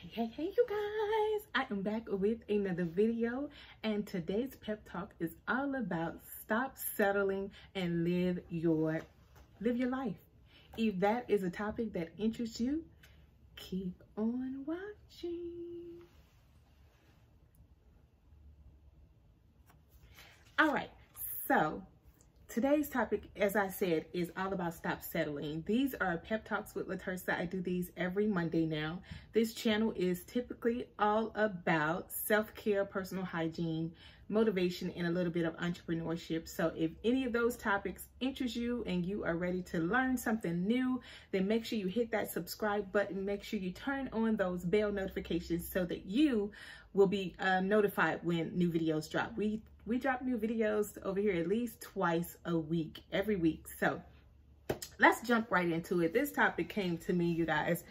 Hey, you guys, I am back with another video, and today's pep talk is all about stop settling and live your life. If that is a topic that interests you, keep on watching. All right, so today's topic, as I said, is all about stop settling. These are pep talks with LaTersa. I do these every Monday now. This channel is typically all about self-care, personal hygiene, motivation, and a little bit of entrepreneurship. So if any of those topics interest you and you are ready to learn something new, then make sure you hit that subscribe button. Make sure you turn on those bell notifications so that you will be notified when new videos drop. We drop new videos over here at least twice a week, every week. So let's jump right into it. This topic came to me, you guys,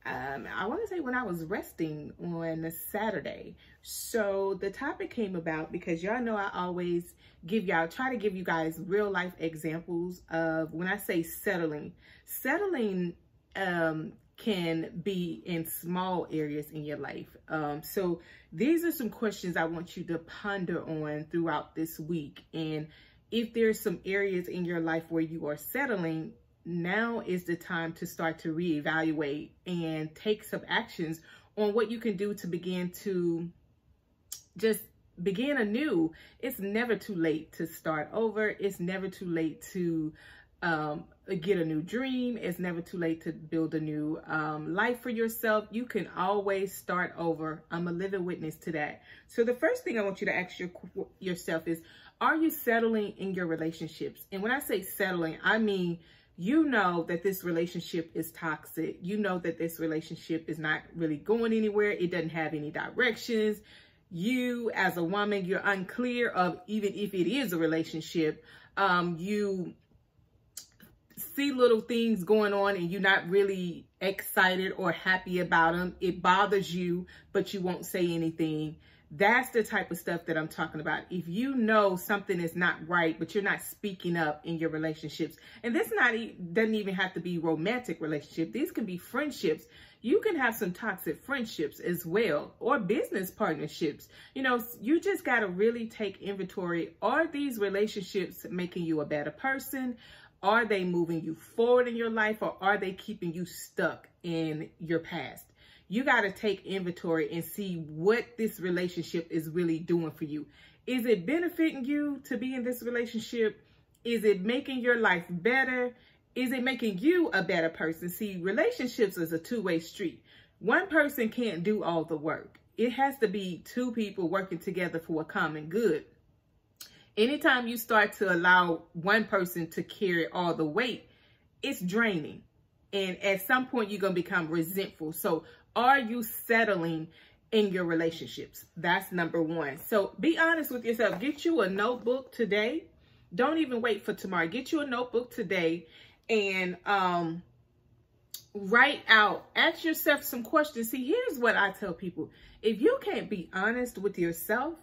I want to say when I was resting on a Saturday. So the topic came about because y'all know I always try to give you guys real life examples of when I say settling. Settling can be in small areas in your life. So these are some questions I want you to ponder on throughout this week. And if there's some areas in your life where you are settling, now is the time to start to reevaluate and take some actions on what you can do to begin to just begin anew. It's never too late to start over. It's never too late to get a new dream. It's never too late to build a new life for yourself. You can always start over. I'm a living witness to that. So the first thing I want you to ask yourself is, are you settling in your relationships? And when I say settling, I mean, you know that this relationship is toxic. You know that this relationship is not really going anywhere. It doesn't have any directions. You, as a woman, you're unclear of even if it is a relationship. You see little things going on and you're not really excited or happy about them. It bothers you, but you won't say anything. That's the type of stuff that I'm talking about. If you know something is not right, but you're not speaking up in your relationships, and this doesn't even have to be romantic relationship. These can be friendships. You can have some toxic friendships as well, or business partnerships. You know, you just got to really take inventory. Are these relationships making you a better person? Are they moving you forward in your life, or are they keeping you stuck in your past? You got to take inventory and see what this relationship is really doing for you. Is it benefiting you to be in this relationship? Is it making your life better? Is it making you a better person? See, relationships is a two-way street. One person can't do all the work. It has to be two people working together for a common good. Anytime you start to allow one person to carry all the weight, it's draining. And at some point, you're going to become resentful. So are you settling in your relationships? That's number one. So be honest with yourself. Get you a notebook today. Don't even wait for tomorrow. Get you a notebook today and write out, ask yourself some questions. See, here's what I tell people. If you can't be honest with yourself,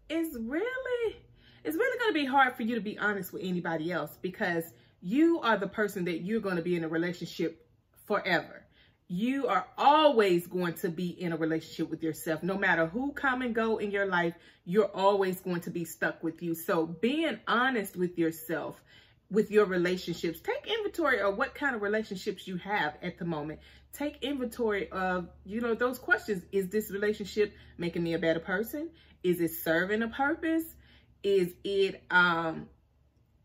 it's really going to be hard for you to be honest with anybody else, because you are the person that you're going to be in a relationship forever. You are always going to be in a relationship with yourself. No matter who come and go in your life, you're always going to be stuck with you. So being honest with yourself, with your relationships, take inventory of what kind of relationships you have at the moment. Take inventory of, you know, those questions. Is this relationship making me a better person? Is it serving a purpose? Is it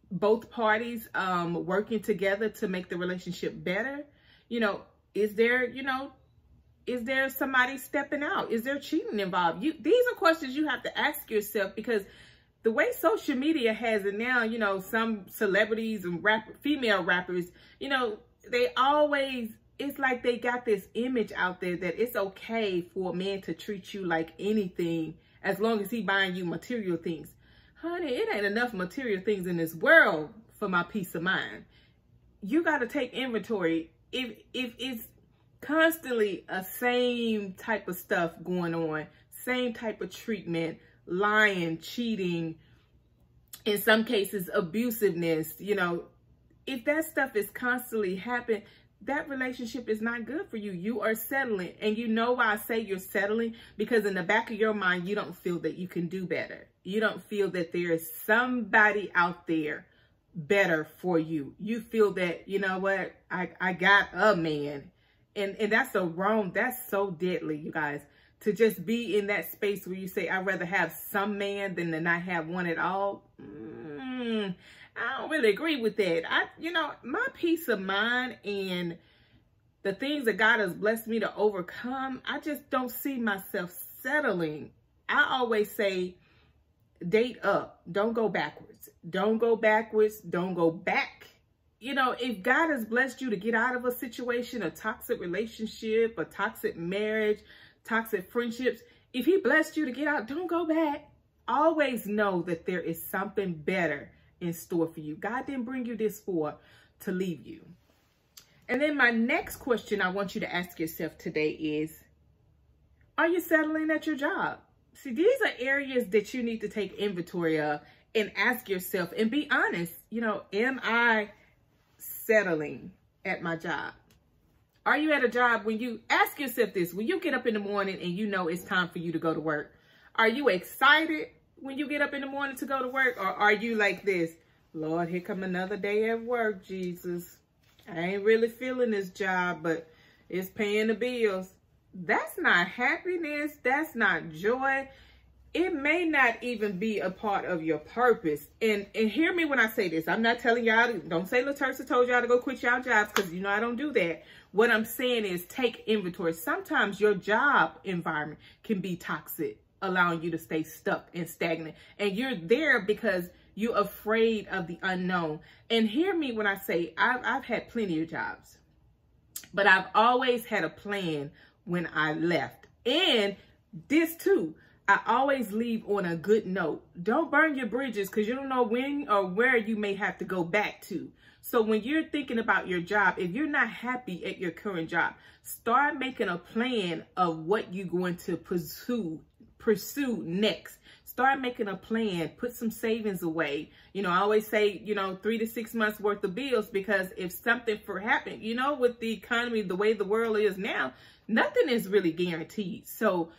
both parties working together to make the relationship better? You know, is there somebody stepping out? Is there cheating involved? These are questions you have to ask yourself, because the way social media has it now, you know, some celebrities and female rappers, you know, it's like they got this image out there that it's okay for a man to treat you like anything as long as he buying you material things. Honey, it ain't enough material things in this world for my peace of mind. You got to take inventory. If it's constantly a same type of stuff going on, same type of treatment, lying, cheating, in some cases abusiveness, you know, if that stuff is constantly happening, that relationship is not good for you. You are settling. And you know why I say you're settling? Because in the back of your mind, you don't feel that you can do better. You don't feel that there is somebody out there better for you. You feel that, you know what, I got a man. And that's that's so deadly, you guys, to just be in that space where you say, I'd rather have some man than to not have one at all. I don't really agree with that. My peace of mind and the things that God has blessed me to overcome, I just don't see myself settling. I always say, date up. Don't go backwards. Don't go backwards. Don't go back. If God has blessed you to get out of a situation, a toxic relationship, a toxic marriage, toxic friendships, if he blessed you to get out, don't go back. Always know that there is something better in store for you. God didn't bring you this for to leave you. And then my next question I want you to ask yourself today is, are you settling at your job? See, these are areas that you need to take inventory of and ask yourself and be honest. Am I settling at my job? Are you at a job when you ask yourself this, when you get up in the morning and you know it's time for you to go to work? Are you excited when you get up in the morning to go to work? Or are you like this, Lord, here come another day at work, Jesus. I ain't really feeling this job, but it's paying the bills. That's not happiness. That's not joy. It may not even be a part of your purpose. And hear me when I say this. I'm not telling y'all, don't say LaTersa told y'all to go quit y'all jobs, because I don't do that. What I'm saying is take inventory. Sometimes your job environment can be toxic, allowing you to stay stuck and stagnant. And you're there because you're afraid of the unknown. And hear me when I say I've had plenty of jobs, but I've always had a plan when I left. And this too, I always leave on a good note. Don't burn your bridges, because you don't know when or where you may have to go back to. So when you're thinking about your job, if you're not happy at your current job, start making a plan of what you're going to pursue next. Start making a plan, put some savings away. I always say, 3 to 6 months worth of bills, because if something happened, with the economy, the way the world is now, nothing is really guaranteed. So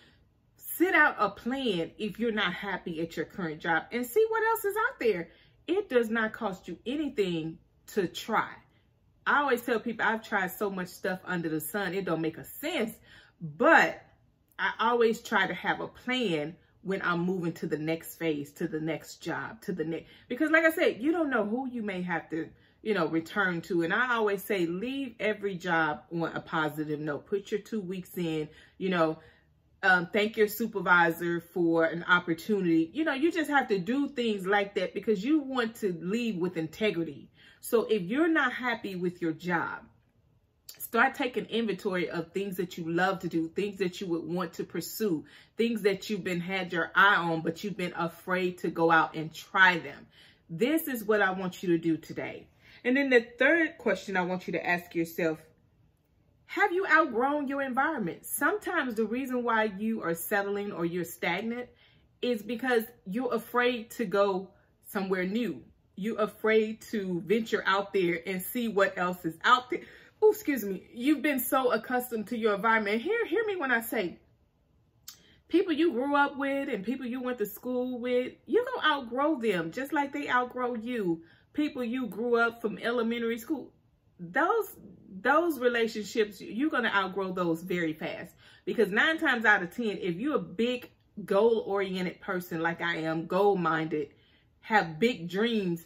sit out a plan if you're not happy at your current job and see what else is out there. It does not cost you anything to try. I always tell people I've tried so much stuff under the sun, it don't make a sense. But I always try to have a plan when I'm moving to the next phase, to the next job, to the next, because like I said, you don't know who you may have to, return to. And I always say, leave every job on a positive note. Put your 2 weeks in, thank your supervisor for an opportunity. You just have to do things like that because you want to leave with integrity. So if you're not happy with your job, start taking inventory of things that you love to do, things that you would want to pursue, things that you've had your eye on, but you've been afraid to go out and try them. This is what I want you to do today. And then the third question I want you to ask yourself, have you outgrown your environment? Sometimes the reason why you are settling or you're stagnant is because you're afraid to go somewhere new. You're afraid to venture out there and see what else is out there. Oh, excuse me. You've been so accustomed to your environment. Hear me when I say, people you grew up with and people you went to school with, you're going to outgrow them just like they outgrow you. People you grew up from elementary school, those relationships, you're going to outgrow those very fast. Because 9 times out of 10, if you're a big goal-oriented person like I am, goal-minded, have big dreams,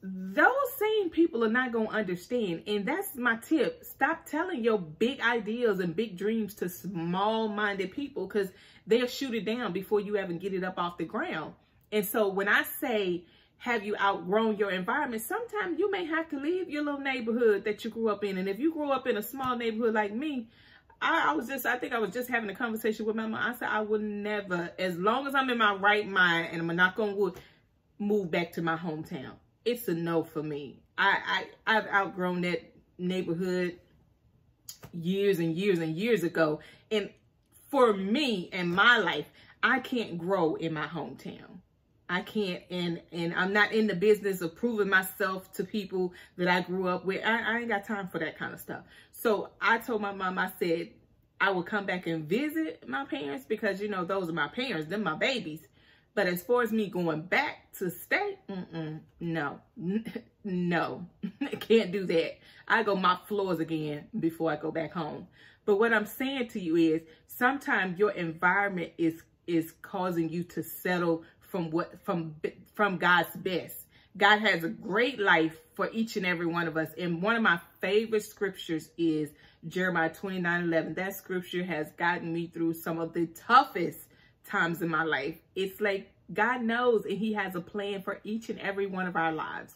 those same people are not going to understand. And that's my tip. Stop telling your big ideas and big dreams to small-minded people, because they'll shoot it down before you even get it up off the ground. And so when I say, have you outgrown your environment, sometimes you may have to leave your little neighborhood that you grew up in. And if you grew up in a small neighborhood like me, I think I was just having a conversation with my mom. I said, I would never, as long as I'm in my right mind and I'm not going to move back to my hometown. It's a no for me. I've outgrown that neighborhood years and years and years ago. And for me and my life, I can't grow in my hometown. I can't, and I'm not in the business of proving myself to people that I grew up with. I ain't got time for that kind of stuff. So I told my mom, I said, I would come back and visit my parents because, you know, those are my parents, them my babies. But as far as me going back to stay, no, no, I can't do that. I go mop floors again before I go back home. But what I'm saying to you is sometimes your environment is causing you to settle from God's best. God has a great life for each and every one of us. And one of my favorite scriptures is Jeremiah 29:11. That scripture has gotten me through some of the toughest times in my life. It's like God knows, and he has a plan for each and every one of our lives.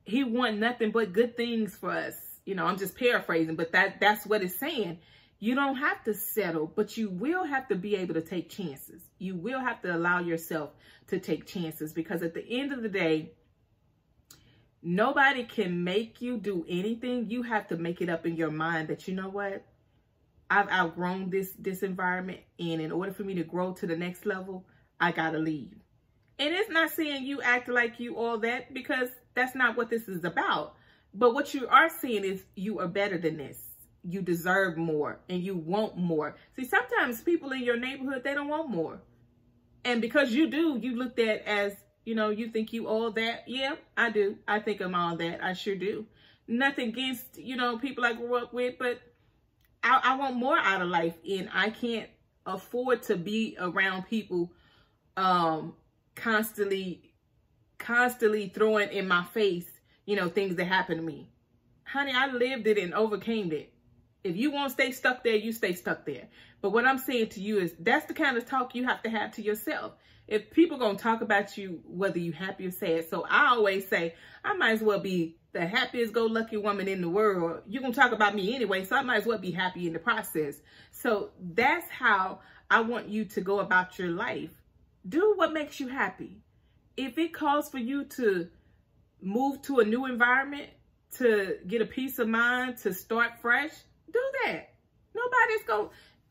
He wants nothing but good things for us. You know, I'm just paraphrasing, but that's what it's saying. You don't have to settle, but you will have to be able to take chances. You will have to allow yourself to take chances, because at the end of the day, nobody can make you do anything. You have to make it up in your mind that, you know what, I've outgrown this environment, and in order for me to grow to the next level, I gotta leave. And it's not saying you act like you all that, because that's not what this is about. But what you are saying is you are better than this. You deserve more, and you want more. See, sometimes people in your neighborhood, they don't want more. And because you do, you looked at as, you know, you think you all that. Yeah, I do. I think I'm all that. I sure do. Nothing against, you know, people I grew up with, but I want more out of life, and I can't afford to be around people constantly throwing in my face, you know, things that happen to me. Honey, I lived it and overcame it. If you want to stay stuck there, you stay stuck there. But what I'm saying to you is that's the kind of talk you have to have to yourself. If people going to talk about you, whether you happy or sad. So I always say, I might as well be the happiest go-lucky woman in the world. You're going to talk about me anyway, so I might as well be happy in the process. So that's how I want you to go about your life. Do what makes you happy. If it calls for you to move to a new environment, to get a peace of mind, to start fresh, do that.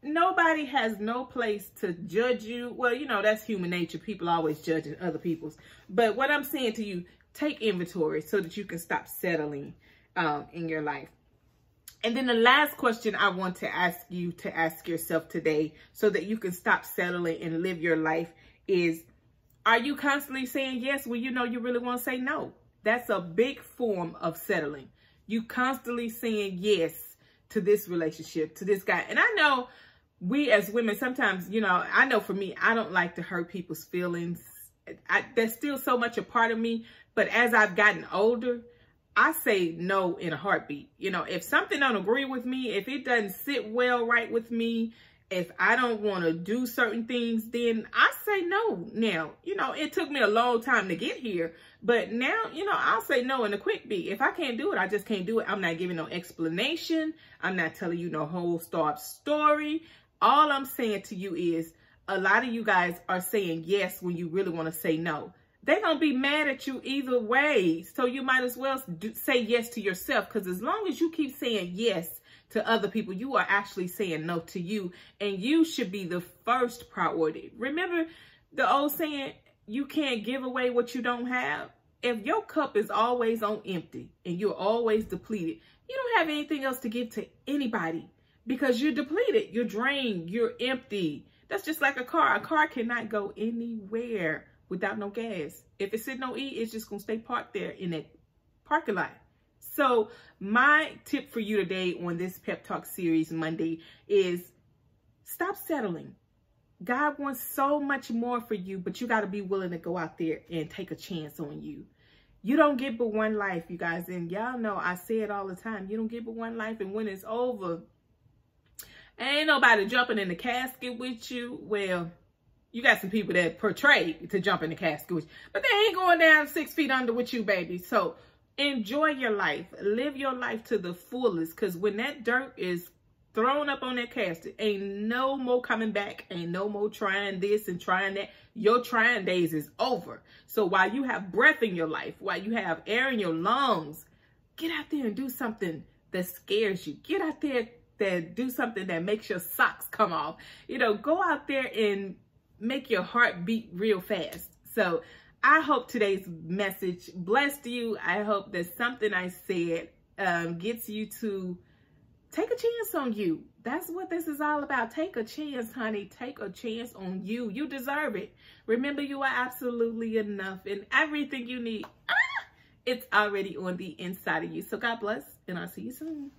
Nobody has no place to judge you. Well, you know, that's human nature. People always judging other people's. But what I'm saying to you, take inventory so that you can stop settling in your life. And then the last question I want to ask you to ask yourself today so that you can stop settling and live your life is, are you constantly saying yes when you know you really want to say no? That's a big form of settling. You constantly saying yes to this relationship, to this guy. And I know we as women, sometimes, you know, I know for me, I don't like to hurt people's feelings. That's still so much a part of me. But as I've gotten older, I say no in a heartbeat. You know, if something don't agree with me, if it doesn't sit well right with me, if I don't want to do certain things, then I say no. Now, you know, it took me a long time to get here, but now, you know, I'll say no in a quick beat. If I can't do it, I just can't do it. I'm not giving no explanation. I'm not telling you no whole story. All I'm saying to you is a lot of you guys are saying yes when you really want to say no. They're going to be mad at you either way. So you might as well say yes to yourself, because as long as you keep saying yes to other people, you are actually saying no to you, and you should be the first priority. Remember the old saying, you can't give away what you don't have. If your cup is always on empty and you're always depleted, you don't have anything else to give to anybody, because you're depleted, you're drained, you're empty. That's just like a car. A car cannot go anywhere without no gas. If it's sitting on E, it's just gonna stay parked there in that parking lot. So my tip for you today on this Pep Talk series Monday is stop settling. God wants so much more for you, but you got to be willing to go out there and take a chance on you. You don't get but one life, you guys. And y'all know I say it all the time. You don't get but one life, and when it's over, ain't nobody jumping in the casket with you. Well, you got some people that portray to jump in the casket with you, but they ain't going down 6 feet under with you, baby. So enjoy your life. Live your life to the fullest, because when that dirt is thrown up on that casket, ain't no more coming back. Ain't no more trying this and trying that. Your trying days is over. So while you have breath in your life, while you have air in your lungs, get out there and do something that scares you. Get out there and do something that makes your socks come off. You know, go out there and make your heart beat real fast. So I hope today's message blessed you. I hope that something I said gets you to take a chance on you. That's what this is all about. Take a chance, honey. Take a chance on you. You deserve it. Remember, you are absolutely enough, and everything you need, it's already on the inside of you. So God bless, and I'll see you soon.